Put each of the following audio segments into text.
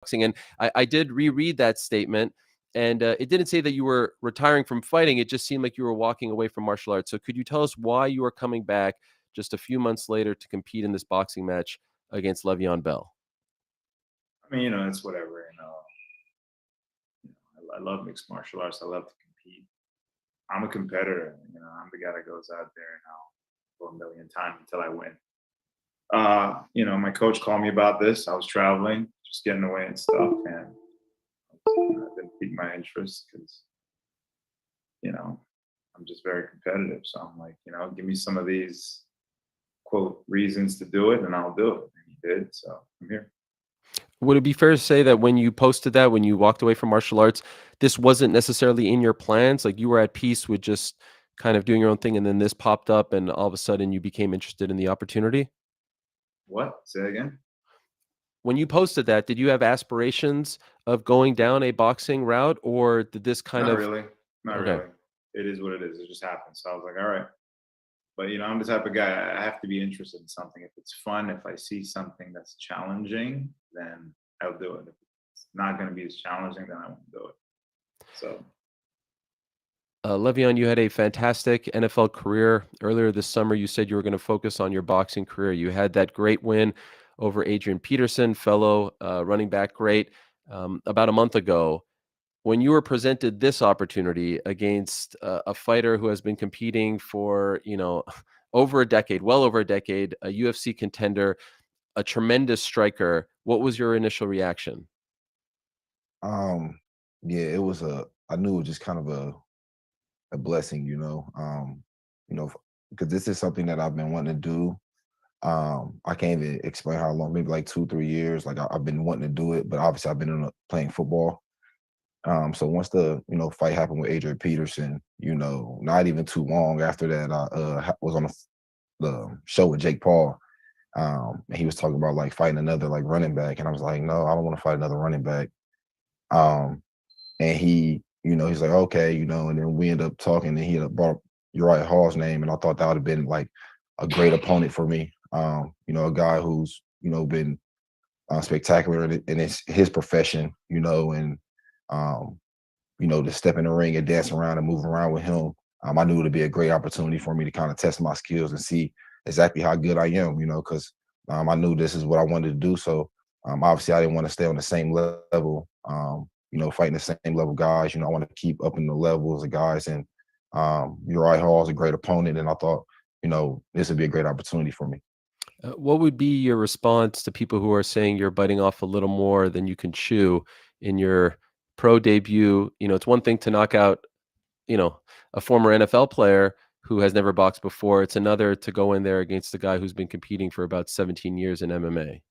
boxing. And I did reread that statement, and it didn't say that you were retiring from fighting. It just seemed like you were walking away from martial arts. So could you tell us why you are coming back just a few months later to compete in this boxing match against Le'Veon Bell? I mean, it's whatever. I love mixed martial arts. I love to compete. I'm a competitor. I'm the guy that goes out there and I'll go a million times until I win. My coach called me about this. I was traveling, just getting away and stuff, and it didn't pique my interest because I'm just very competitive. So I'm like, give me some of these quote reasons to do it, and I'll do it. And he did. So I'm here. Would it be fair to say that when you posted that, when you walked away from martial arts, this wasn't necessarily in your plans? Like you were at peace with just kind of doing your own thing, and then this popped up, and all of a sudden you became interested in the opportunity? What? Say it again. When you posted that, did you have aspirations of going down a boxing route, or did this kind Not of really. Not okay. really. It is what it is. It just happened. So I was like, all right. But I'm the type of guy, I have to be interested in something. If it's fun, if I see something that's challenging, then I'll do it. If it's not going to be as challenging, then I won't do it. So Le'Veon, you had a fantastic NFL career. Earlier this summer, you said you were going to focus on your boxing career. You had that great win over Adrian Peterson, fellow running back great, about a month ago. When you were presented this opportunity against a fighter who has been competing for, over a decade, well over a decade, a UFC contender, a tremendous striker, what was your initial reaction? Um, yeah, I knew it was just kind of a blessing, you know, because this is something that I've been wanting to do. I can't even explain how long, maybe like 2, 3 years. Like I've been wanting to do it, but obviously I've been playing football. So once the fight happened with Adrian Peterson, not even too long after that, I was on the show with Jake Paul. And he was talking about like fighting another like running back, and I was like, no, I don't want to fight another running back. Um, and he's like, okay, and then we end up talking, and he ended up brought up Uriah Hall's name, and I thought that would have been like a great opponent for me. A guy who's been spectacular in his profession, and to step in the ring and dance around and move around with him. I knew it'd be a great opportunity for me to kind of test my skills and see exactly how good I am, because I knew this is what I wanted to do. So obviously I didn't want to stay on the same level, fighting the same level guys. I want to keep up in the levels of guys. And Uriah Hall is a great opponent. And I thought, this would be a great opportunity for me. What would be your response to people who are saying you're biting off a little more than you can chew in your pro debut? It's one thing to knock out, you know, a former NFL player who has never boxed before. It's another to go in there against a guy who's been competing for about 17 years in MMA.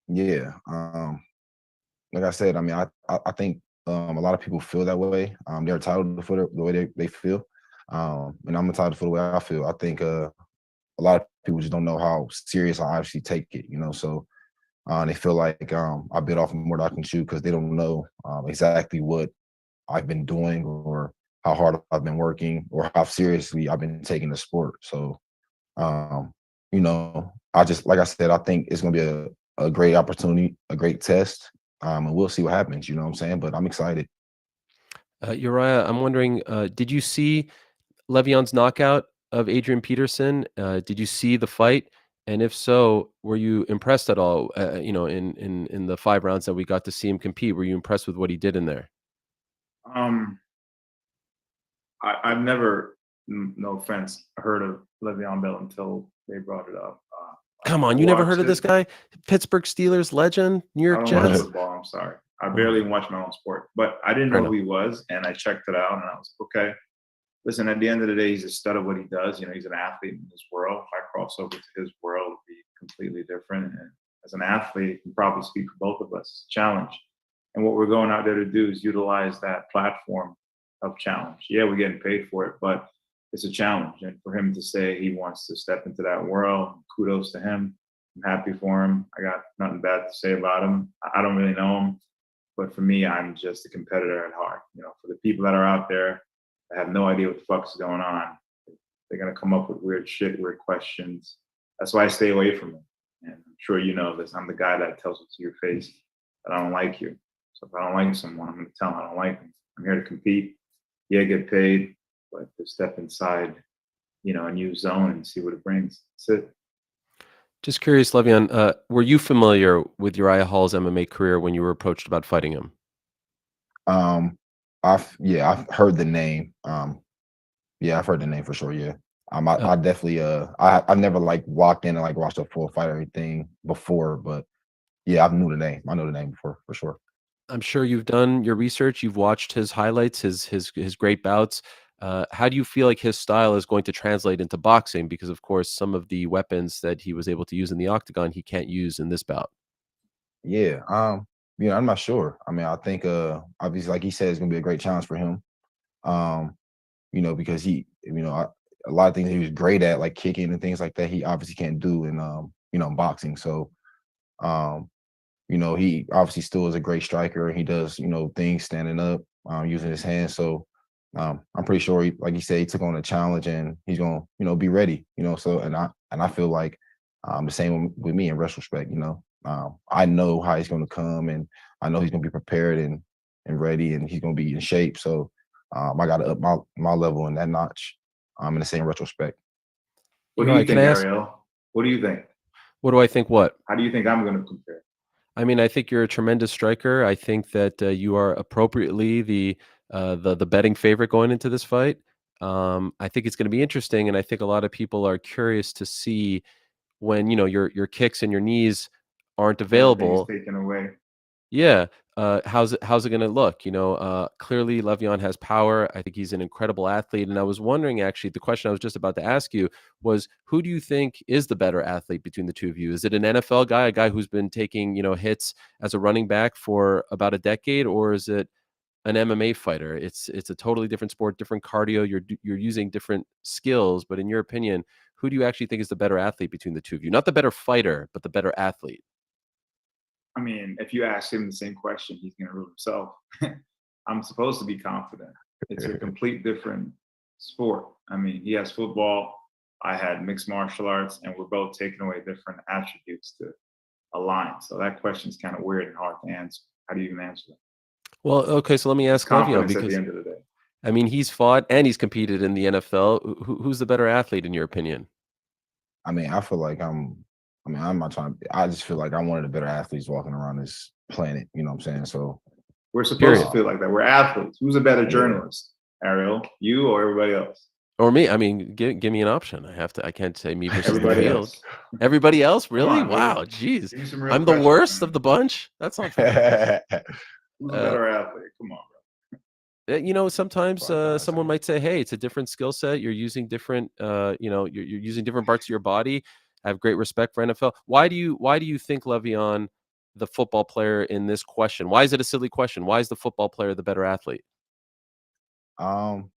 Yeah. Like I said, I mean, I think a lot of people feel that way. They're entitled to feel the way they feel. And I'm entitled to feel the way I feel. I think a lot of people just don't know how serious I actually take it, So they feel like I bit off more than I can chew because they don't know exactly what I've been doing or how hard I've been working or how seriously I've been taking the sport. So, I just, like I said, I think it's going to be a great opportunity, a great test. And we'll see what happens, you know what I'm saying? But I'm excited. Uriah, I'm wondering, did you see Le'Veon's knockout of Adrian Peterson? Did you see the fight? And if so, were you impressed at all? In the 5 rounds that we got to see him compete, were you impressed with what he did in there? um, I've never, no offense, heard of Le'Veon Bell until they brought it up. Come I on, you never heard watched of this it. guy? Pittsburgh Steelers legend, New I York don't watch Jets. football. I'm sorry. I Oh, barely watch my own sport, but I didn't fair know enough. who he was, and I checked it out, and I was okay. Listen, at the end of the day, he's a stud of what he does. He's an athlete in his world. If I cross over to his world, it'd be completely different. And as an athlete, I can probably speak for both of us. It's a challenge. And what we're going out there to do is utilize that platform of challenge. Yeah, we're getting paid for it, but it's a challenge. And for him to say he wants to step into that world, kudos to him. I'm happy for him. I got nothing bad to say about him. I don't really know him, but for me, I'm just a competitor at heart. For the people that are out there that have no idea what the fuck is going on, they're gonna come up with weird shit, weird questions. That's why I stay away from it. And I'm sure you know this. I'm the guy that tells it to your face. that I don't like you. So if I don't like someone, I'm going to tell them I don't like them. I'm here to compete. Yeah, get paid, but to step inside, a new zone and see what it brings. That's it. Just curious, Le'Veon, were you familiar with Uriah Hall's MMA career when you were approached about fighting him? I've heard the name. Yeah, I've heard the name for sure. Yeah. Uh, I definitely I've never like walked in and like watched a full fight or anything before, but yeah, I knew the name. I know the name before for sure. I'm sure you've done your research. You've watched his highlights, his great bouts. How do you feel like his style is going to translate into boxing? Because of course, some of the weapons that he was able to use in the octagon, he can't use in this bout. Yeah. I'm not sure. I mean, I think obviously like he said, it's gonna be a great challenge for him. Um, because a lot of things he was great at, like kicking and things like that, he obviously can't do in boxing. So um he obviously still is a great striker. He does, things standing up, using his hands. So I'm pretty sure, like you said, he took on a challenge and he's gonna, be ready. So and I feel like the same with me in retrospect. I know how he's gonna come, and I know he's gonna be prepared and ready, and he's gonna be in shape. So I got to up my level in that notch. In the same retrospect. What do you Can think, I ask, Ariel? What do you think? what do I think? What? How do you think I'm going to compare? I mean, I think you're a tremendous striker. I think that you are appropriately the betting favorite going into this fight. I think it's going to be interesting, and I think a lot of people are curious to see when your kicks and your knees aren't Everything is available. taken away. Yeah, how's it going to look? Clearly Le'Veon has power. I think he's an incredible athlete, and I was wondering actually, the question I was just about to ask you was, who do you think is the better athlete between the two of you? Is it an NFL guy, a guy who's been taking hits as a running back for about a decade, or is it an MMA fighter? It's a totally different sport, different cardio. You're using different skills, but in your opinion, who do you actually think is the better athlete between the two of you? Not the better fighter, but the better athlete. I mean, if you ask him the same question, he's going to rule himself. I'm supposed to be confident. It's a complete different sport. I mean, he has football. I had mixed martial arts, and we're both taking away different attributes to align. So that question is kind of weird and hard to answer. How do you even answer that? Well, okay, so let me It's ask Le'Veon, confidence at the because end of the day. I mean, he's fought and he's competed in the NFL. Who's the better athlete in your opinion? I mean, I feel like I'm not trying. I just feel like I'm one of the better athletes walking around this planet. You know what I'm saying? So, We're supposed to Period. feel like that. We're athletes. Who's a better yeah, journalist, Ariel? You or everybody else? Or me? I mean, give me an option. I can't say me versus the Everybody field. else. Everybody else, Come really? on, Wow, geez. give me some real I'm the questions, worst of man. the bunch? That's not fair. Who's a Uh, better athlete? Come on, Sometimes bro. About to ask someone him. might say, "Hey, it's a different skill set. You're using different, you're using different parts of your body." I have great respect for NFL. Why do you think Le'Veon, the football player, in this question? Why is it a silly question? Why is the football player the better athlete? um,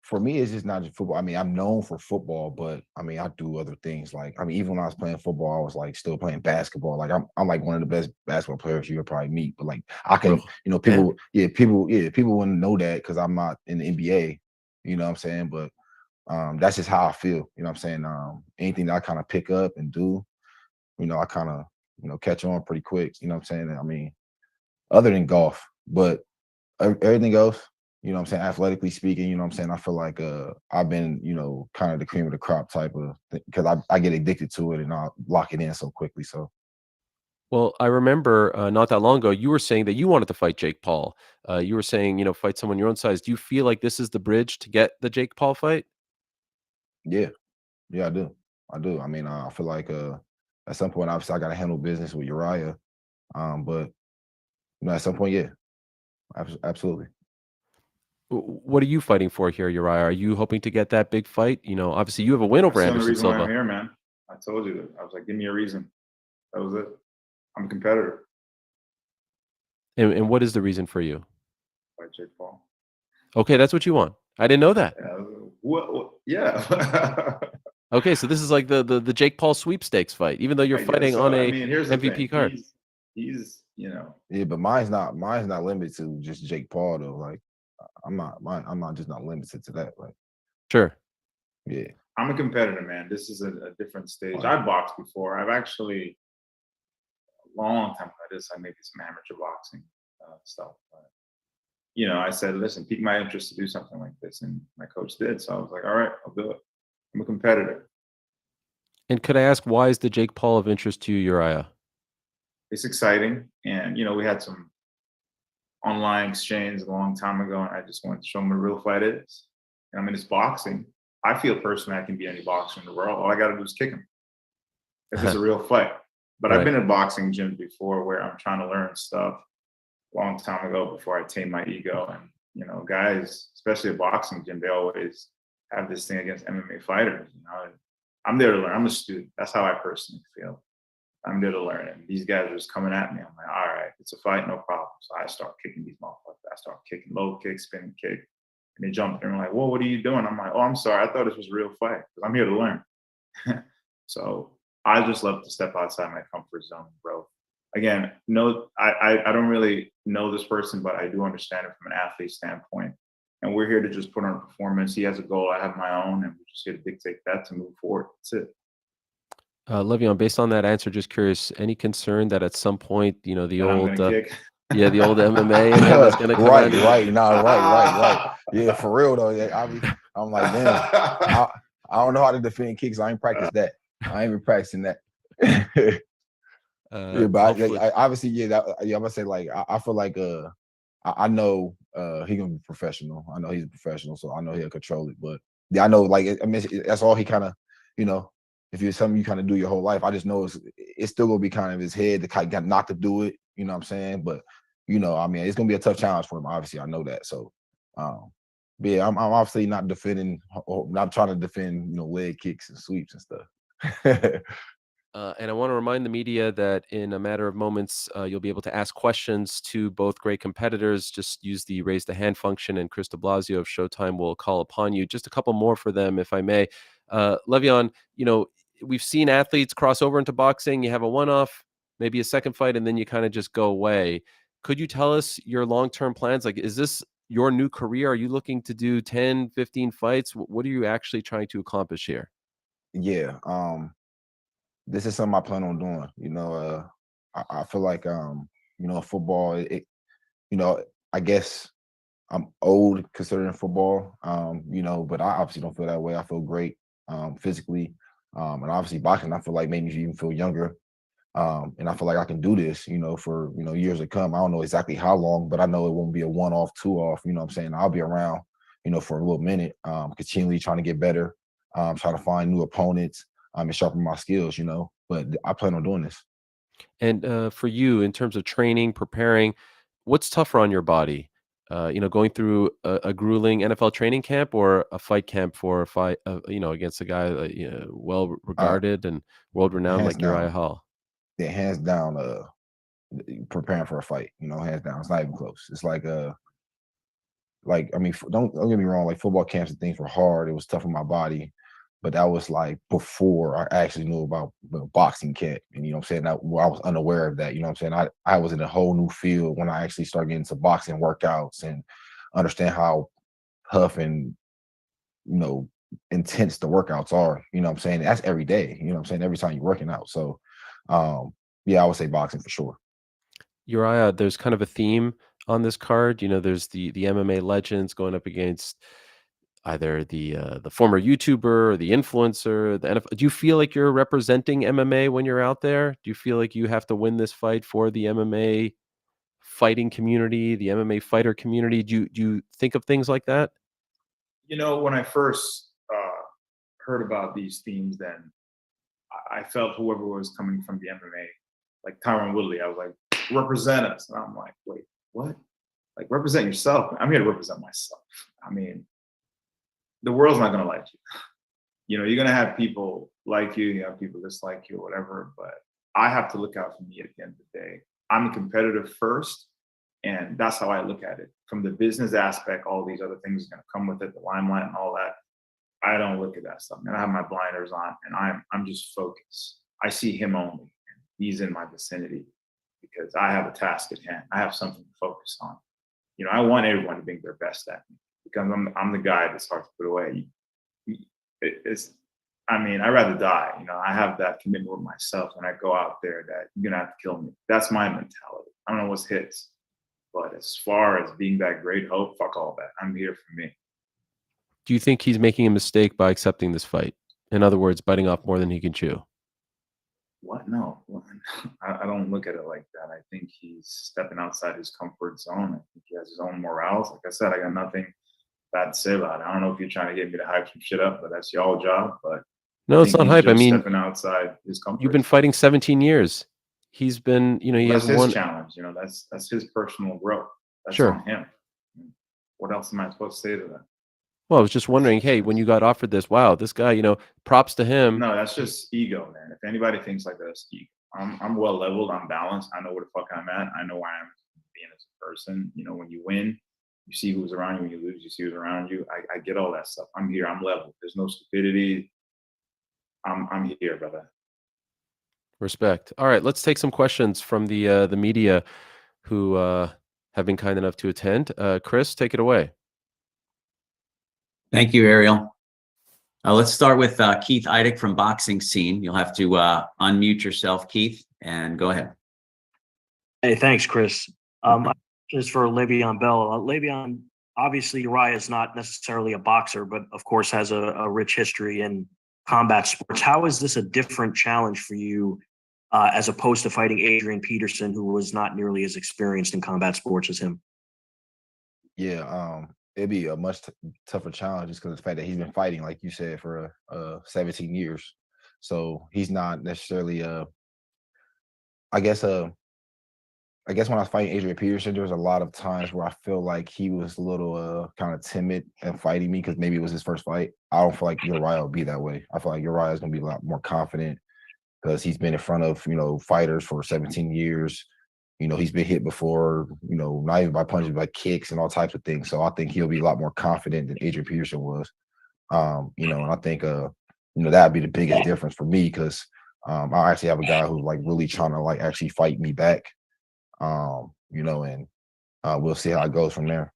for me, it's just not just football. I mean, I'm known for football, but I mean, I do other things. Like, I mean, even when I was playing football, I was like still playing basketball. Like, I'm like one of the best basketball players you'll probably meet. But like, I Oh, can, damn. people wouldn't know that because I'm not in the NBA. You know what I'm saying? But that's just how I feel. You know what I'm saying? Anything that I kind of pick up and do, I kind of, catch on pretty quick. You know what I'm saying? I mean, other than golf, but everything else, what I'm saying, athletically speaking, what I'm saying, I feel like I've been, kind of the cream of the crop type of because I get addicted to it and I'll lock it in so quickly. So Well, I remember not that long ago, you were saying that you wanted to fight Jake Paul. You were saying, fight someone your own size. Do you feel like this is the bridge to get the Jake Paul fight? yeah, yeah, I do. I do. I mean, I feel like at some point obviously I gotta handle business with Uriah. But at some point, yeah, absolutely. What are you fighting for here, Uriah? Are you hoping to get that big fight? Obviously you have a win over That's the only Anderson reason why I'm Silva. here, man. I told you that. I was like, give me a reason. That was it. I'm a competitor. And what is the reason for you? Like Jake Paul. Okay, that's what you want. I didn't know that. Yeah. What? Yeah. Okay, so this is like the Jake Paul sweepstakes fight, even though you're I guess fighting so. on I a mean, here's the thing. MVP card. He's Yeah, but mine's not limited to just Jake Paul though. Like I'm not just not limited to that. Like, Sure. yeah. I'm a competitor, man. This is a different stage. Like, I've boxed before. I've actually long time ago. I did like maybe some amateur boxing stuff. But, I said, listen, pique my interest to do something like this. And my coach did. So I was like, all right, I'll do it. I'm a competitor. And could I ask, why is the Jake Paul of interest to you, Uriah? It's exciting. And, we had some online exchange a long time ago, and I just wanted to show him what a real fight is. And I mean, it's boxing. I feel personally I can beat any boxer in the world. All I got to do is kick him if it's a real fight. But I've Right. been in boxing gyms before where I'm trying to learn stuff a long time ago before I tame my ego. And, guys, especially a boxing gym, they always have this thing against MMA fighters. I'm there to learn. I'm a student. That's how I personally feel. I'm there to learn. And these guys are just coming at me. I'm like, all right, it's a fight, no problem. So I start kicking these motherfuckers. I start kicking low kick, spinning kick. And they jump in and like, whoa, what are you doing? I'm like, oh, I'm sorry. I thought this was a real fight because I'm here to learn. So I just love to step outside my comfort zone and grow. Again, no, I don't really know this person, but I do understand it from an athlete standpoint. And we're here to just put on a performance. He has a goal. I have my own, and we're just here to dictate that to move forward. That's it. Le'Veon, based on that answer, just curious, any concern that at some point, the That I'm old, gonna kick. yeah, the old MMA in him is going to come Right, out? right, nah, right. Yeah, for real though. Yeah, I'm like, damn, I don't know how to defend kicks. I ain't practiced that. I ain't even practicing that. Yeah, but Hopefully. I obviously, yeah, I'm gonna say like I feel like I know he gonna be professional. I know he's a professional, so I know he'll control it. But yeah, I know like I mean that's all he kind of, if it's something you kind of do your whole life, I just know it's still gonna be kind of his head to kind of not to do it. You know what I'm saying? But I mean, it's gonna be a tough challenge for him. Obviously, I know that. So, but yeah, I'm obviously not defending or not trying to defend leg kicks and sweeps and stuff. And I want to remind the media that in a matter of moments, you'll be able to ask questions to both great competitors. Just use the raise the hand function, and Chris de Blasio of Showtime will call upon you. Just a couple more for them, if I may. Le'Veon, we've seen athletes cross over into boxing. You have a one-off, maybe a second fight, and then you kind of just go away. Could you tell us your long-term plans? Like, is this your new career? Are you looking to do 10, 15 fights? What are you actually trying to accomplish here? Yeah. This is something I plan on doing. I feel like football. I guess I'm old considering football. But I obviously don't feel that way. I feel great physically, and obviously boxing. I feel like made me even feel younger. And I feel like I can do this, for years to come. I don't know exactly how long, but I know it won't be a one-off, two-off. You know what I'm saying? I'll be around, for a little minute, continually trying to get better, trying to find new opponents, and sharpen my skills. But I plan on doing this. And for you, in terms of training, preparing, what's tougher on your body? Going through a grueling NFL training camp or a fight camp for a fight, against a guy well Uh, regarded and world renowned Hands like Uriah down, Hall. yeah, hands down. Preparing for a fight, hands down. It's not even close. It's like I mean, don't get me wrong. Like football camps and things were hard. It was tough on my body, but that was like before I actually knew about the boxing camp. And I'm saying that I was unaware of that. You know what I'm saying? I was in a whole new field when I actually started getting into boxing workouts and understand how tough and you know intense the workouts are. You know what I'm saying? That's every day. You know what I'm saying? Every time you're working out. So, yeah, I would say boxing for sure. Uriah, there's kind of a theme on this card. There's the MMA legends going up against either the former YouTuber or the influencer, the NFL. Do you feel like you're representing MMA when you're out there? Do you feel like you have to win this fight for the MMA fighting community, the MMA fighter community? Do you think of things like that? When I first heard about these themes, then I felt whoever was coming from the MMA, like Tyron Woodley, I was like, represent us. And I'm like, wait, what? Like, represent yourself. I'm here to represent myself. I mean, the world's not going to like you. You're going to have people like you have people dislike you or whatever, but I have to look out for me at the end of the day. I'm a competitor first, and that's how I look at it. From the business aspect, all these other things are going to come with it, the limelight and all that. I don't look at that stuff. And I have my blinders on, and I'm just focused. I see him only, and he's in my vicinity because I have a task at hand. I have something to focus on. I want everyone to bring their best at me because I'm the guy that's hard to put away. It's I mean, I'd rather die. You know, I have that commitment with myself when I go out there that you're gonna have to kill me. That's my mentality. I don't know what's his, but as far as being that great hope, fuck all that. I'm here for me. Do you think he's making a mistake by accepting this fight? In other words, biting off more than he can chew. What? No, I don't look at it like that. I think he's stepping outside his comfort zone. I think he has his own morals. Like I said, I got nothing bad to say about it. I don't know if you're trying to get me to hype some shit up, but that's y'all job. But I No, it's think not he's hype. I just mean, stepping outside his you've comfort been zone. fighting 17 years. He's been, he Well, has that's his one. challenge. You know, that's his personal growth. That's Sure. on him. What else am I supposed to say to that? Well, I was just wondering, hey, when you got offered this, wow, this guy, props to him. No, that's just ego, man. If anybody thinks like that, that's ego. I'm well leveled. I'm balanced. I know where the fuck I'm at. I know where I am being as a person. You know, when you win, you see who's around you. When you lose, you see who's around you. I get all that stuff. I'm here. I'm level. There's no stupidity. I'm here, brother. Respect. All right, let's take some questions from the media who have been kind enough to attend. Chris, take it away. Thank you, Ariel. Let's start with Keith Eidick from Boxing Scene. You'll have to unmute yourself, Keith, and go ahead. Hey, thanks, Chris. Just for Le'Veon Bell. Le'Veon, obviously, Uriah is not necessarily a boxer, but of course has a rich history in combat sports. How is this a different challenge for you as opposed to fighting Adrian Peterson, who was not nearly as experienced in combat sports as him? Yeah, it'd be a much tougher challenge just because of the fact that he's been fighting, like you said, for 17 years. So he's not necessarily I guess when I was fighting Adrian Peterson, there was a lot of times where I feel like he was a little kind of timid and fighting me because maybe it was his first fight. I don't feel like Uriah will be that way. I feel like Uriah is gonna be a lot more confident because he's been in front of, fighters for 17 years. He's been hit before, not even by punches, but by kicks and all types of things. So I think he'll be a lot more confident than Adrian Peterson was. And I think that'd be the biggest difference for me because I actually have a guy who's like really trying to like actually fight me back. And we'll see how it goes from there.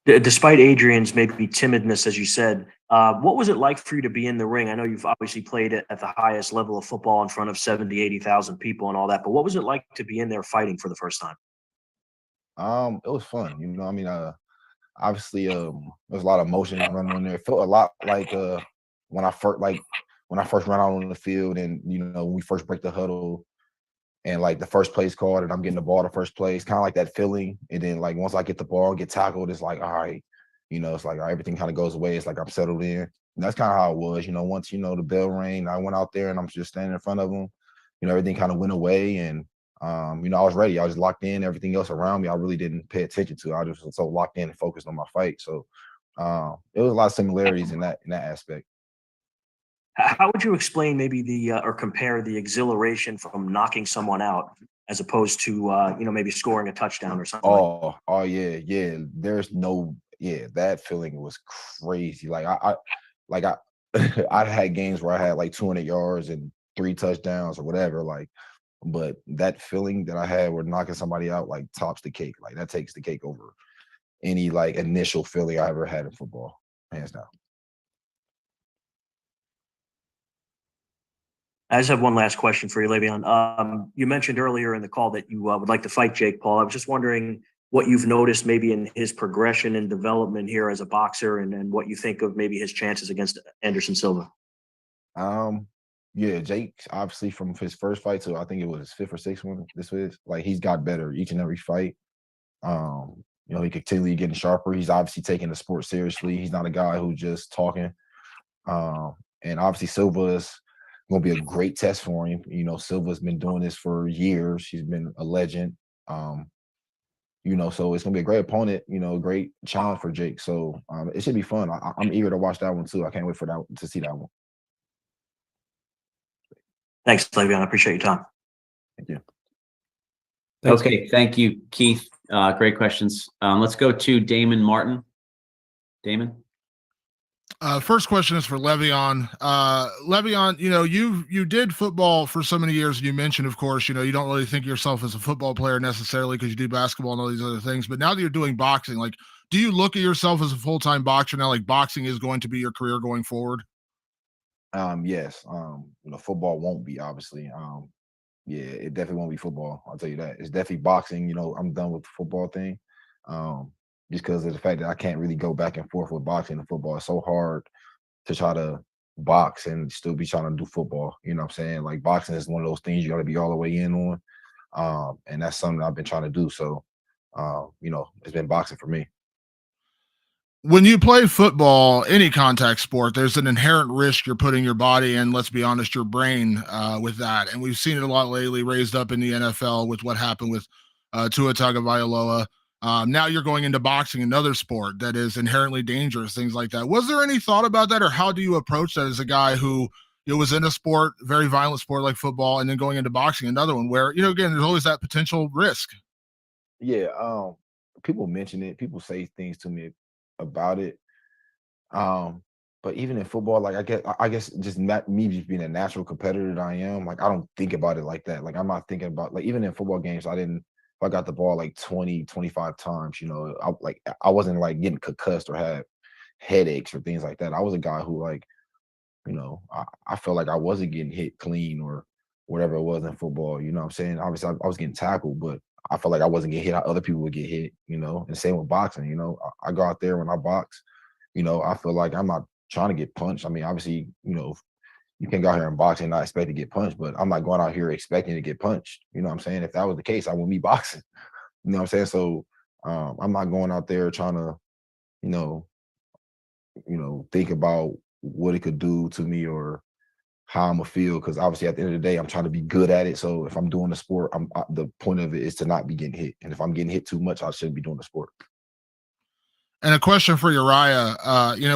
Despite Adrian's maybe timidness, as you said, what was it like for you to be in the ring? I know you've obviously played at the highest level of football in front of 70, 80,000 people and all that, but what was it like to be in there fighting for the first time? It was fun. Obviously, there was a lot of emotion running on there. It felt a lot like when I first ran out on the field and when we first break the huddle and like the first place called and I'm getting the ball to first place, kind of like that feeling. And then like once I get the ball and get tackled, it's like, all right, it's like everything kind of goes away. It's like I'm settled in. And that's kind of how it was. Once the bell rang, I went out there and I'm just standing in front of them. Everything kind of went away and I was ready. I was locked in. Everything else around me, I really didn't pay attention to. I just was so locked in and focused on my fight. So it was a lot of similarities in that aspect. How would you explain maybe or compare the exhilaration from knocking someone out as opposed to maybe scoring a touchdown or something? Oh yeah. That feeling was crazy. Like I I've had games where I had like 200 yards and 3 touchdowns or whatever. But that feeling that I had where knocking somebody out like tops the cake. Like that takes the cake over any like initial feeling I ever had in football, hands down. I just have one last question for you, Le'Veon. You mentioned earlier in the call that you would like to fight Jake Paul. I was just wondering what you've noticed maybe in his progression and development here as a boxer and what you think of maybe his chances against Anderson Silva. Yeah, Jake, obviously from his first fight to I think it was his 5th or 6th one, this was like he's got better each and every fight. He continually getting sharper. He's obviously taking the sport seriously. He's not a guy who's just talking. And obviously Silva is going to be a great test for him. Silva's been doing this for years. He's been a legend. So it's going to be a great opponent, a great challenge for Jake. So it should be fun. I'm eager to watch that one too. I can't wait to see that one. Thanks, Le'Veon. I appreciate your time. Thank you. Thanks. Okay, thank you, Keith. Great questions. Let's go to Damon Martin. Damon? First question is for Le'Veon. Le'Veon, you did football for so many years, and you mentioned, of course, you don't really think of yourself as a football player necessarily because you do basketball and all these other things. But now that you're doing boxing, like, do you look at yourself as a full-time boxer now? Like, boxing is going to be your career going forward? Yes. Football won't be, obviously. Yeah, it definitely won't be football. I'll tell you that. It's definitely boxing. I'm done with the football thing. Just because of the fact that I can't really go back and forth with boxing and football. It's so hard to try to box and still be trying to do football. You know what I'm saying? Like boxing is one of those things you got to be all the way in on. And that's something I've been trying to do. So, it's been boxing for me. When you play football, any contact sport, there's an inherent risk you're putting your body and, let's be honest, your brain with that. And we've seen it a lot lately, raised up in the NFL with what happened with Tua Tagovailoa. Now you're going into boxing, another sport that is inherently dangerous, things like that. Was there any thought about that, or how do you approach that as a guy who was in a sport, very violent sport like football, and then going into boxing, another one where, again, there's always that potential risk? Yeah. People mention it. People say things to me about it. But even in football, like I guess just not me just being a natural competitor that I am, like I don't think about it like that. Like I'm not thinking about, like, even in football games, if I got the ball like 20, 25 times, I wasn't like getting concussed or had headaches or things like that. I was a guy who, like, I felt like I wasn't getting hit clean or whatever it was in football. You know what I'm saying? Obviously, I was getting tackled, but I felt like I wasn't getting hit how other people would get hit, and same with boxing. I go out there when I box, I feel like I'm not trying to get punched. I mean, obviously, you can go out here and box and not expect to get punched, but I'm not going out here expecting to get punched. You know what I'm saying? If that was the case, I wouldn't be boxing. You know what I'm saying? So I'm not going out there trying to, you know, think about what it could do to me or how I'm gonna feel, because obviously at the end of the day, I'm trying to be good at it. So if I'm doing the sport, the point of it is to not be getting hit. And if I'm getting hit too much, I shouldn't be doing the sport. And a question for Uriah.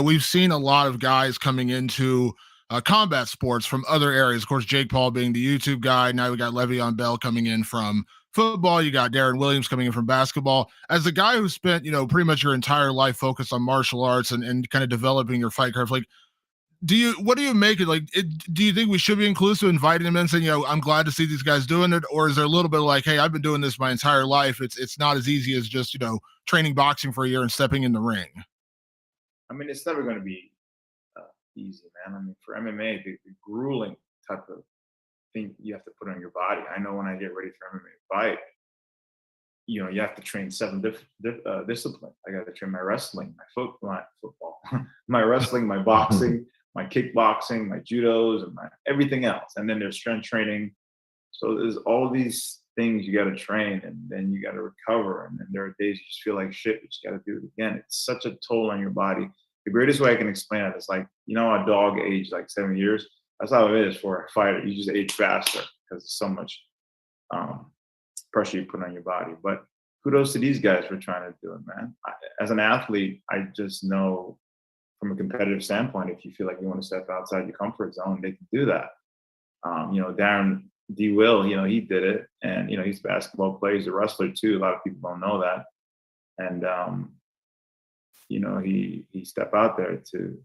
We've seen a lot of guys coming into combat sports from other areas. Of course, Jake Paul being the YouTube guy. Now we got Le'Veon Bell coming in from football. You got Darren Williams coming in from basketball. As a guy who spent, pretty much your entire life focused on martial arts and kind of developing your fight craft, like, what do you make it like? Do you think we should be inclusive, inviting them in, saying, I'm glad to see these guys doing it, or is there a little bit of like, hey, I've been doing this my entire life. It's not as easy as just training boxing for a year and stepping in the ring. I mean, it's never going to be easy, man. I mean, for MMA, the grueling type of thing you have to put on your body. I know when I get ready for MMA fight, you have to train 7 disciplines. I got to train my wrestling, my football, my wrestling, my boxing, my kickboxing, my judos, and my everything else. And then there's strength training. So there's all these things you got to train, and then you got to recover. And then there are days you just feel like shit, but you got to do it again. It's such a toll on your body. The greatest way I can explain it is like, a dog aged like 7 years. That's how it is for a fighter. You just age faster because there's so much pressure you put on your body. But kudos to these guys for trying to do it, man. As an athlete, I just know from a competitive standpoint, if you feel like you want to step outside your comfort zone, they can do that. Darren D. Will, he did it, and he's a basketball player, he's a wrestler too. A lot of people don't know that, and he stepped out there to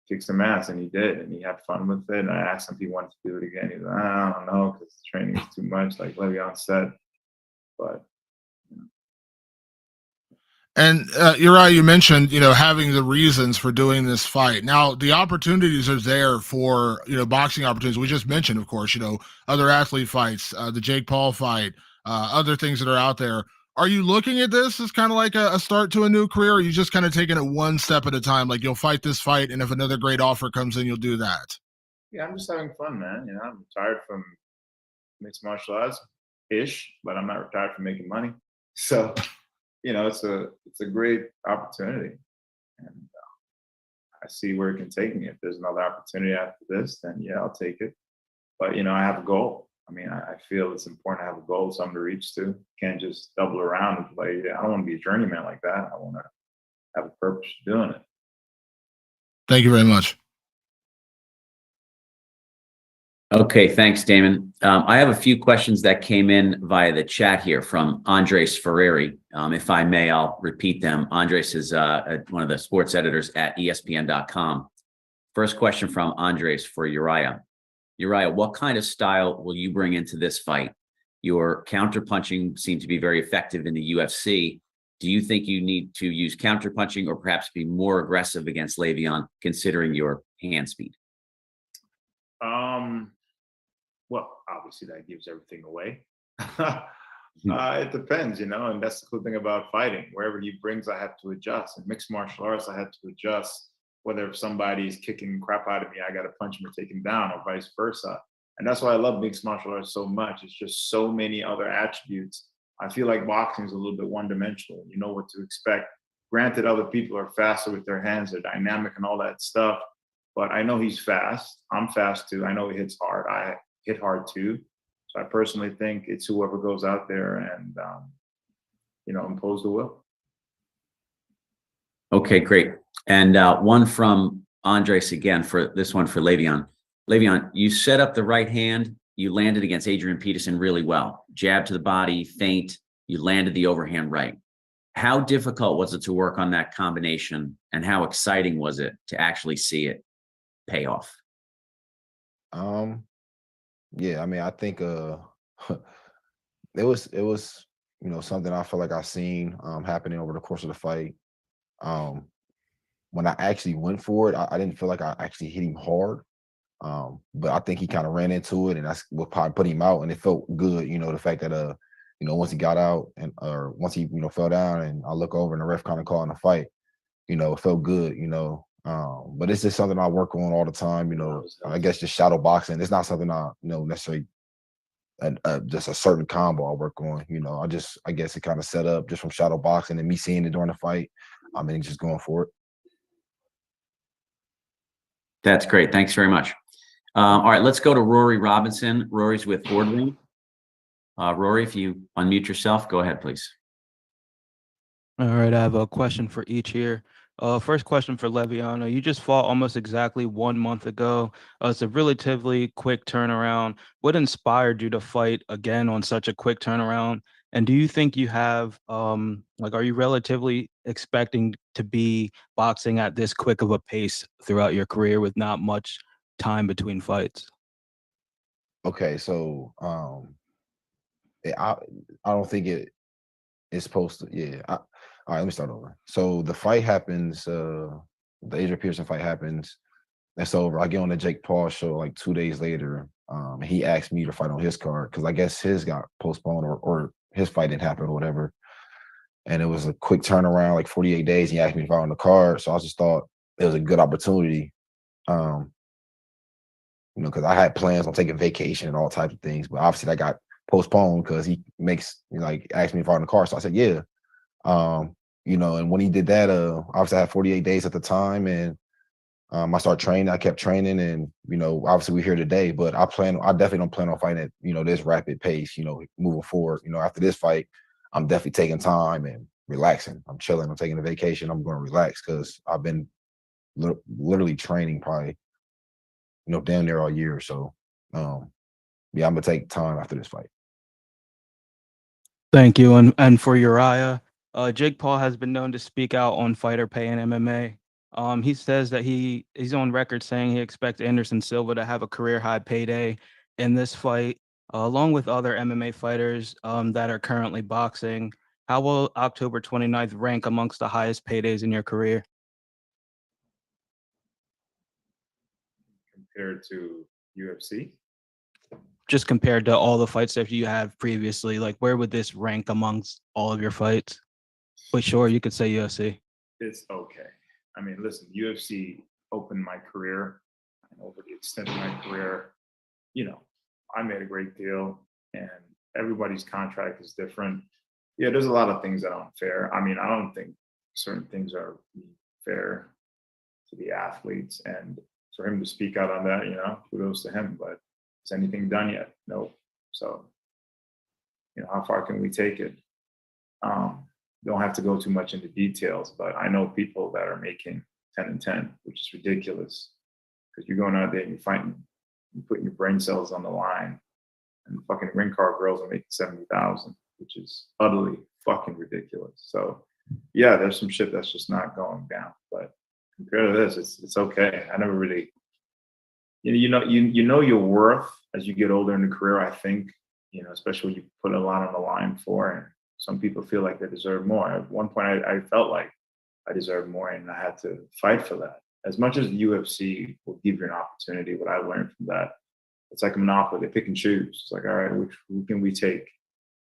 kick some ass, and he did, and he had fun with it. And I asked him if he wanted to do it again. He's like, I don't know, because training is too much, like Le'Veon said. But And Uriah, you mentioned, having the reasons for doing this fight. Now, the opportunities are there for, boxing opportunities. We just mentioned, of course, other athlete fights, the Jake Paul fight, other things that are out there. Are you looking at this as kind of like a start to a new career, or are you just kind of taking it one step at a time? Like, you'll fight this fight, and if another great offer comes in, you'll do that? yeah, I'm just having fun, man. I'm retired from mixed martial arts-ish, but I'm not retired from making money. So it's a great opportunity, and I see where it can take me. If there's another opportunity after this, then yeah, I'll take it. But I have a goal. I mean, I feel it's important to have a goal, something to reach to. Can't just double around and play. I don't want to be a journeyman like that. I want to have a purpose doing it. Thank you very much. Okay, thanks, Damon. I have a few questions that came in via the chat here from Andres Ferreri. If I may, I'll repeat them. Andres is one of the sports editors at ESPN.com. First question from Andres for Uriah. Uriah, what kind of style will you bring into this fight? Your counterpunching seemed to be very effective in the UFC. Do you think you need to use counterpunching or perhaps be more aggressive against Le'Veon, considering your hand speed? Well, obviously that gives everything away. It depends, and that's the cool thing about fighting. Wherever he brings, I have to adjust. In mixed martial arts, I had to adjust. Whether if somebody's kicking crap out of me, I got to punch him or take him down, or vice versa. And that's why I love mixed martial arts so much. It's just so many other attributes. I feel like boxing is a little bit one-dimensional. You know what to expect. Granted, other people are faster with their hands, they're dynamic and all that stuff. But I know he's fast. I'm fast too. I know he hits hard. I hit hard too. So I personally think it's whoever goes out there and impose the will. Okay, great. And one from Andres again for this one for Le'Veon. Le'Veon, you set up the right hand. You landed against Adrian Peterson really well. Jab to the body, feint. You landed the overhand right. How difficult was it to work on that combination, and how exciting was it to actually see it pay off? Yeah, I mean, I think it was something I feel like I've seen happening over the course of the fight. When I actually went for it, I didn't feel like I actually hit him hard. But I think he kind of ran into it, and that's what probably put him out. And it felt good, the fact that once he got out or once he fell down, and I look over and the ref kind of calling the fight, it felt good, but it's just something I work on all the time. I guess just shadow boxing. It's not something I necessarily just a certain combo I work on. I guess it kind of set up just from shadow boxing and me seeing it during the fight. And just going for it. That's great. Thanks very much. All right, let's go to Rory Robinson. Rory's with Boardroom. Rory, if you unmute yourself, go ahead, please. All right, I have a question for each here. First question for Le'Veon. You just fought almost exactly 1 month ago. It's a relatively quick turnaround. What inspired you to fight again on such a quick turnaround? And do you think you have, are you relatively expecting to be boxing at this quick of a pace throughout your career with not much time between fights? Okay, so I don't think it's supposed to. Yeah. All right, let me start over. So the fight happens. The Adrian Peterson fight happens. That's over. I get on the Jake Paul show like 2 days later. He asked me to fight on his card because I guess his got postponed or his fight didn't happen or whatever. And it was a quick turnaround, like 48 days. He asked me to fight on the card, so I just thought it was a good opportunity. Because I had plans on taking vacation and all types of things, but obviously that got postponed because he asked me to fight on the card. So I said, yeah. And when he did that, obviously I had 48 days at the time, and I started training. I kept training, and obviously we're here today. But I definitely don't plan on fighting at this rapid pace. Moving forward. After this fight, I'm definitely taking time and relaxing. I'm chilling. I'm taking a vacation. I'm going to relax because I've been literally training probably down there all year. So yeah, I'm gonna take time after this fight. Thank you. And for Uriah, Jake Paul has been known to speak out on fighter pay in MMA. He says that he's on record saying he expects Anderson Silva to have a career high payday in this fight, along with other MMA fighters that are currently boxing. How will October 29th rank amongst the highest paydays in your career? Compared to UFC? Just compared to all the fights that you have previously, like where would this rank amongst all of your fights? But sure, you could say UFC. It's okay. I mean, listen, UFC opened my career, and over the extent of my career, I made a great deal, and everybody's contract is different. Yeah, there's a lot of things that aren't fair. I mean, I don't think certain things are fair to the athletes, and for him to speak out on that, kudos to him. But is anything done yet? No. So, how far can we take it? Don't have to go too much into details, but I know people that are making 10 and 10, which is ridiculous because you're going out there and you're fighting, you're putting your brain cells on the line, and the fucking ring car girls are making 70,000, which is utterly fucking ridiculous. So, yeah, there's some shit that's just not going down, but compared to this, it's okay. I never really, you know your worth as you get older in the career. I think, especially when you put a lot on the line for, and some people feel like they deserve more. At one point, I felt like I deserved more, and I had to fight for that. as much as the UFC will give you an opportunity, what I learned from that, it's like a monopoly. They pick and choose. It's like, all right, who can we take?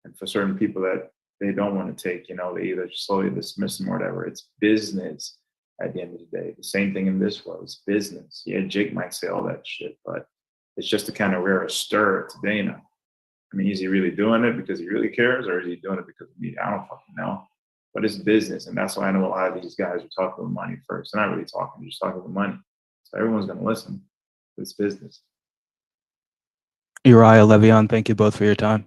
And for certain people that they don't want to take, they either slowly dismiss them or whatever. It's business at the end of the day. The same thing in this world. It's business. Yeah, Jake might say all that shit, but it's just to kind of rear a stir to Dana. I mean, is he really doing it because he really cares, or is he doing it because of me? I don't fucking know. But it's business, and that's why I know a lot of these guys are talking about money first. They're not really talking; they're just talking about money. So everyone's going to listen. It's business. Uriah, Le'Veon, thank you both for your time.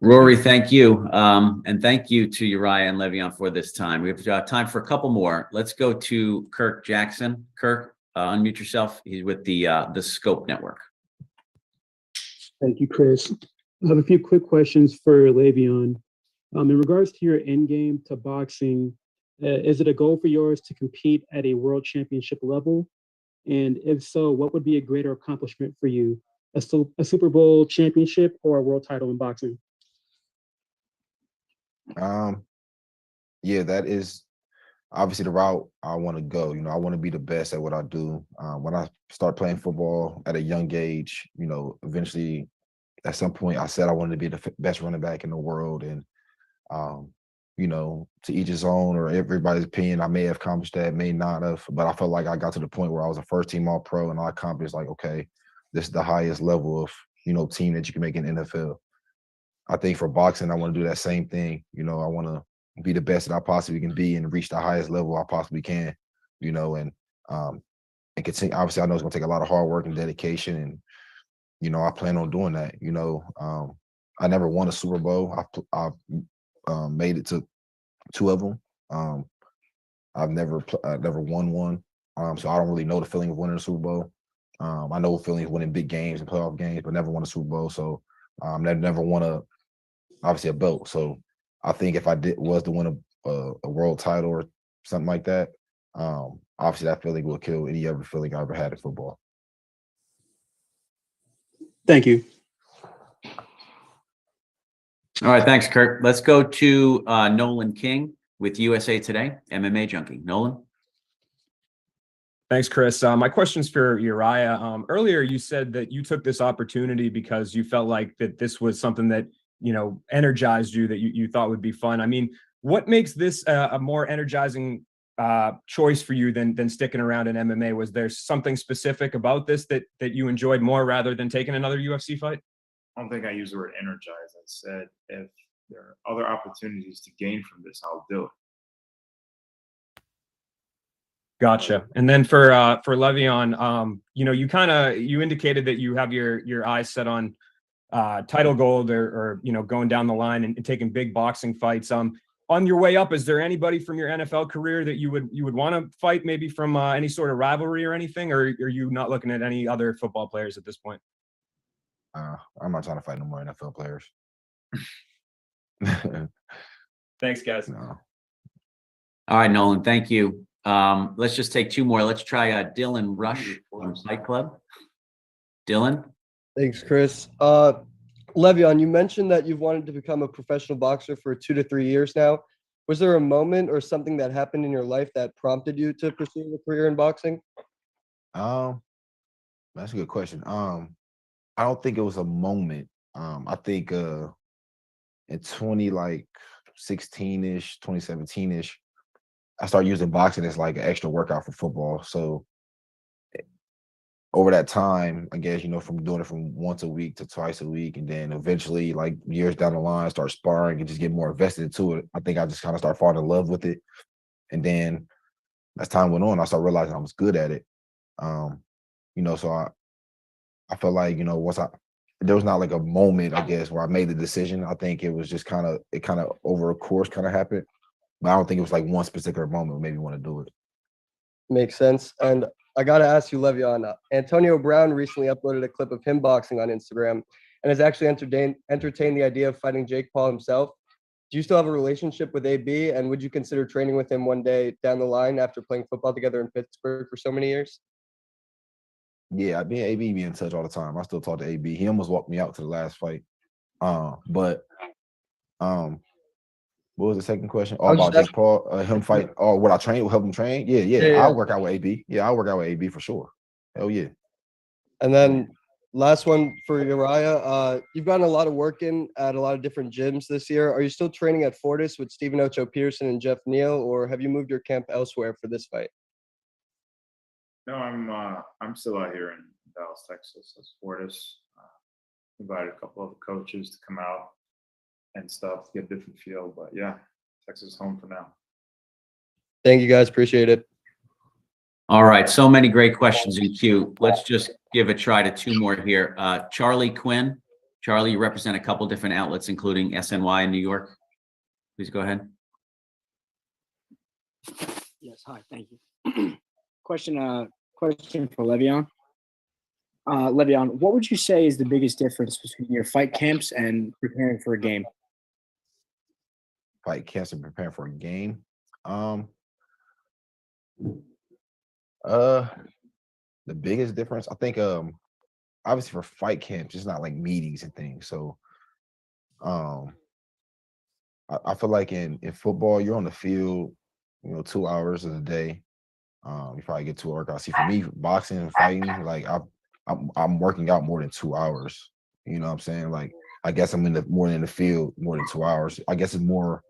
Rory, thank you. And thank you to Uriah and Le'Veon for this time. We have time for a couple more. Let's go to Kirk Jackson. Kirk, unmute yourself. He's with the Scope Network. Thank you, Chris. I have a few quick questions for Le'Veon. In regards to your end game to boxing, is it a goal for yours to compete at a world championship level? And if so, what would be a greater accomplishment for you? A Super Bowl championship or a world title in boxing? Yeah, that is obviously the route I want to go. I want to be the best at what I do. When I start playing football at a young age, eventually at some point I said I wanted to be the best running back in the world. And, to each his own, or everybody's opinion, I may have accomplished that, may not have, but I felt like I got to the point where I was a first team all pro and I accomplished like, okay, this is the highest level of, team that you can make in the NFL. I think for boxing, I want to do that same thing. I want to be the best that I possibly can be and reach the highest level I possibly can, and continue. Obviously, I know it's going to take a lot of hard work and dedication, and, I plan on doing that. I never won a Super Bowl. I've made it to 2 of them. I've never won one. So I don't really know the feeling of winning a Super Bowl. I know the feeling of winning big games and playoff games, but never won a Super Bowl. So never won obviously a belt. So I think if I was to win a world title or something like that, obviously that feeling will kill any other feeling I ever had in football. Thank you. All right, thanks, Kurt. Let's go to Nolan King with USA Today, MMA Junkie. Nolan? Thanks, Chris. My question's for Uriah. Earlier, you said that you took this opportunity because you felt like that this was something that, energized you, that you thought would be fun. I mean, what makes this a more energizing choice for you than sticking around in MMA? Was there something specific about this that you enjoyed more rather than taking another UFC fight? I don't think I used the word energize. I said if there are other opportunities to gain from this, I'll do it. Gotcha. And then for Le'Veon, you indicated that you have your eyes set on title gold or going down the line and taking big boxing fights. On your way up, is there anybody from your NFL career that you would want to fight, maybe from any sort of rivalry or anything, or are you not looking at any other football players at this point? I'm not trying to fight no more NFL players. Thanks, guys. No. All right, Nolan, thank you. Let's just take 2 more. Let's try Dylan Rush from Fight Club. Dylan? Thanks, Chris. Le'Veon, you mentioned that you've wanted to become a professional boxer for 2 to 3 years now. Was there a moment or something that happened in your life that prompted you to pursue a career in boxing? That's a good question. I don't think it was a moment. I think in 2016-ish, 2017-ish, I started using boxing as like an extra workout for football. So over that time, I guess, from doing it from once a week to twice a week, and then eventually, like years down the line, start sparring and just get more invested into it. I think I just kind of started falling in love with it. And then as time went on, I started realizing I was good at it. So I felt like, there was not like a moment, I guess, where I made the decision. I think it was just kind of over a course kind of happened. But I don't think it was like one particular moment that made me want to do it. Makes sense. And I got to ask you, Le'Veon, Antonio Brown recently uploaded a clip of him boxing on Instagram and has actually entertained the idea of fighting Jake Paul himself. Do you still have a relationship with AB, and would you consider training with him one day down the line after playing football together in Pittsburgh for so many years? Yeah, me and AB be in touch all the time. I still talk to AB. He almost walked me out to the last fight. What was the second question? I Oh, was about just Jake Paul, him fight. Oh, would I train? Help him train? Yeah, yeah. Yeah, I'll yeah. work out with AB. Yeah, I'll work out with AB for sure. Hell yeah. And then last one for Uriah. You've gotten a lot of work in at a lot of different gyms this year. Are you still training at Fortis with Stephen Ocho Pearson and Jeff Neal, or have you moved your camp elsewhere for this fight? No, I'm still out here in Dallas, Texas. As Fortis. Invited a couple of the coaches to come out and stuff, get a different feel. But yeah, Texas is home for now. Thank you guys. Appreciate it. All right. So many great questions in queue. Let's just give a try to two more here. Charlie Quinn. Charlie, you represent a couple different outlets, including SNY in New York. Please go ahead. Yes, hi, thank you. Question for Le'Veon. Le'Veon, what would you say is the biggest difference between your fight camps and preparing for a game? Fight camps and preparing for a game. The biggest difference, I think, obviously for fight camps, it's not like meetings and things. So, I feel like in football, you're on the field, 2 hours of the day. You probably get 2 workouts. See, for me, boxing and fighting, like I'm working out more than 2 hours. You know what I'm saying? Like, I guess I'm more in the field more than 2 hours. I guess it's more.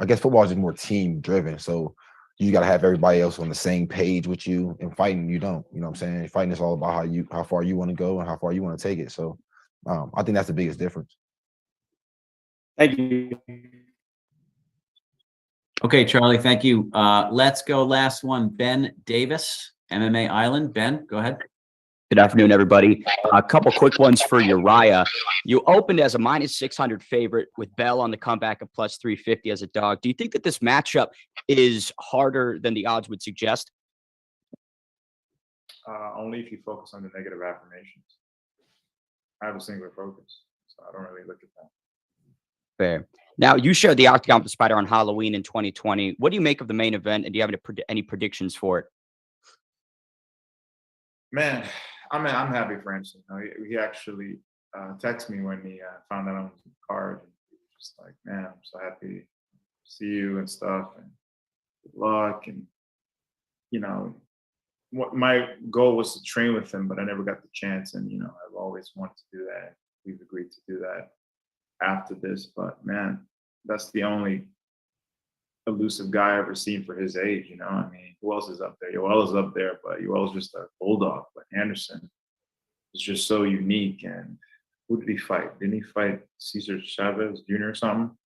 I guess football is just more team driven. So you got to have everybody else on the same page with you. And fighting, you don't. You know what I'm saying? Fighting is all about how far you want to go and how far you want to take it. So I think that's the biggest difference. Thank you. Okay, Charlie, thank you. Let's go last one. Ben Davis, MMA Island. Ben, go ahead. Good afternoon, everybody. A couple quick ones for Uriah. You opened as a -600 favorite with Bell on the comeback of +350 as a dog. Do you think that this matchup is harder than the odds would suggest? Only if you focus on the negative affirmations. I have a singular focus, so I don't really look at that. Fair. Now, you shared the Octagon with the Spider on Halloween in 2020. What do you make of the main event, and do you have any predictions for it? Man, I'm happy for Anderson. He actually texted me when he found out I was in the card. And he was just like, man, I'm so happy to see you and stuff, and good luck. And what my goal was to train with him, but I never got the chance. And I've always wanted to do that. We've agreed to do that after this. But man, that's the only elusive guy I've ever seen for his age. I mean, who else is up there? Yoel is up there, but Yoel's just a bulldog. But Anderson is just so unique. And who did he fight? Didn't he fight Cesar Chavez Jr. or something?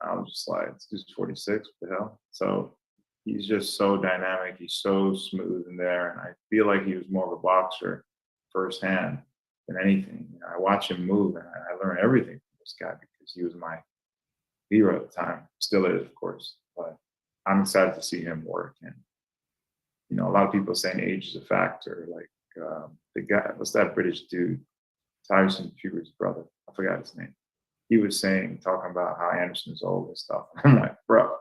I was just like, this dude's 46. What the hell? So he's just so dynamic. He's so smooth in there. And I feel like he was more of a boxer firsthand than anything. I watch him move, and I learn everything from this guy because he was my hero at the time. Still is, of course. But I'm excited to see him work. And a lot of people are saying age is a factor. Like the guy, what's that British dude, Tyson Fury's brother? I forgot his name. He was talking about how Anderson is old and stuff. I'm like, bro,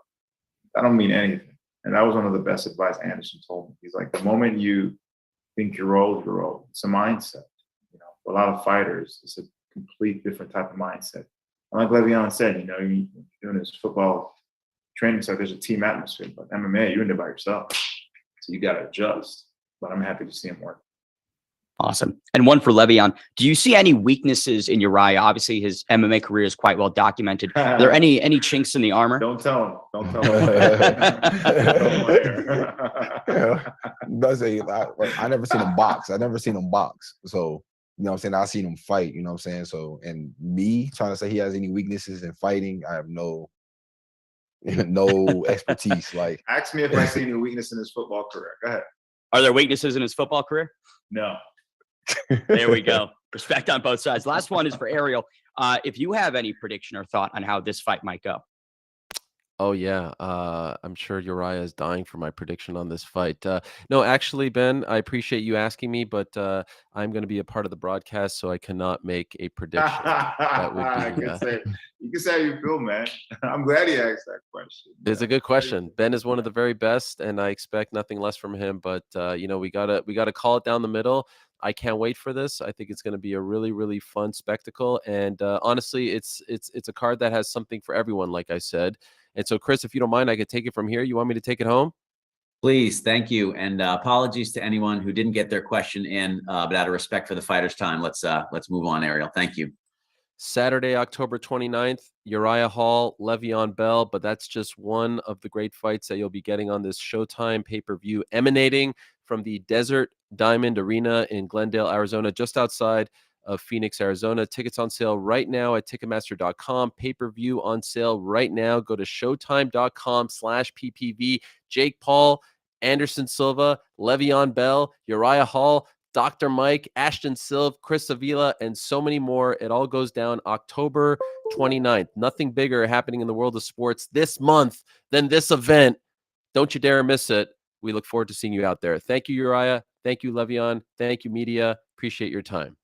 that don't mean anything. And that was one of the best advice Anderson told me. He's like, the moment you think you're old, you're old. It's a mindset. For a lot of fighters, it's a complete different type of mindset. And like Le'Veon said, you're doing this football training, so there's a team atmosphere. But MMA, you're in there by yourself. So you got to adjust. But I'm happy to see him work. Awesome. And one for Le'Veon. Do you see any weaknesses in Uriah? Obviously, his MMA career is quite well documented. Are there any chinks in the armor? Don't tell him. Don't tell him. I never seen him box. So, I'm saying? I seen him fight, you know what I'm saying? So, and me trying to say he has any weaknesses in fighting, I have no expertise. Like, ask me if I see any weakness in his football career. Go ahead. Are there weaknesses in his football career? No. There we go. Respect on both sides. Last one is for Ariel. If you have any prediction or thought on how this fight might go. Oh, yeah. I'm sure Uriah is dying for my prediction on this fight. No, actually, Ben, I appreciate you asking me, but I'm going to be a part of the broadcast, so I cannot make a prediction. That would be. You You can say how you feel, man. I'm glad he asked that question. It's a good question. Ben is one of the very best, and I expect nothing less from him. But we gotta call it down the middle. I can't wait for this. I think it's going to be a really, really fun spectacle. And honestly, it's a card that has something for everyone, like I said. And so, Chris, if you don't mind, I could take it from here. You want me to take it home? Please, thank you, and apologies to anyone who didn't get their question in, but out of respect for the fighters' time, let's move on, Ariel. Thank you. Saturday, October 29th, Uriah Hall, Le'Veon Bell, but that's just one of the great fights that you'll be getting on this Showtime pay-per-view emanating from the Desert Diamond Arena in Glendale, Arizona, just outside of Phoenix, Arizona. Tickets on sale right now at Ticketmaster.com. Pay-per-view on sale right now. Go to Showtime.com/PPV. Jake Paul, Anderson Silva, Le'Veon Bell, Uriah Hall, Dr. Mike, Ashton Silv, Chris Avila, and so many more. It all goes down October 29th. Nothing bigger happening in the world of sports this month than this event. Don't you dare miss it. We look forward to seeing you out there. Thank you, Uriah. Thank you, Le'Veon. Thank you, media. Appreciate your time.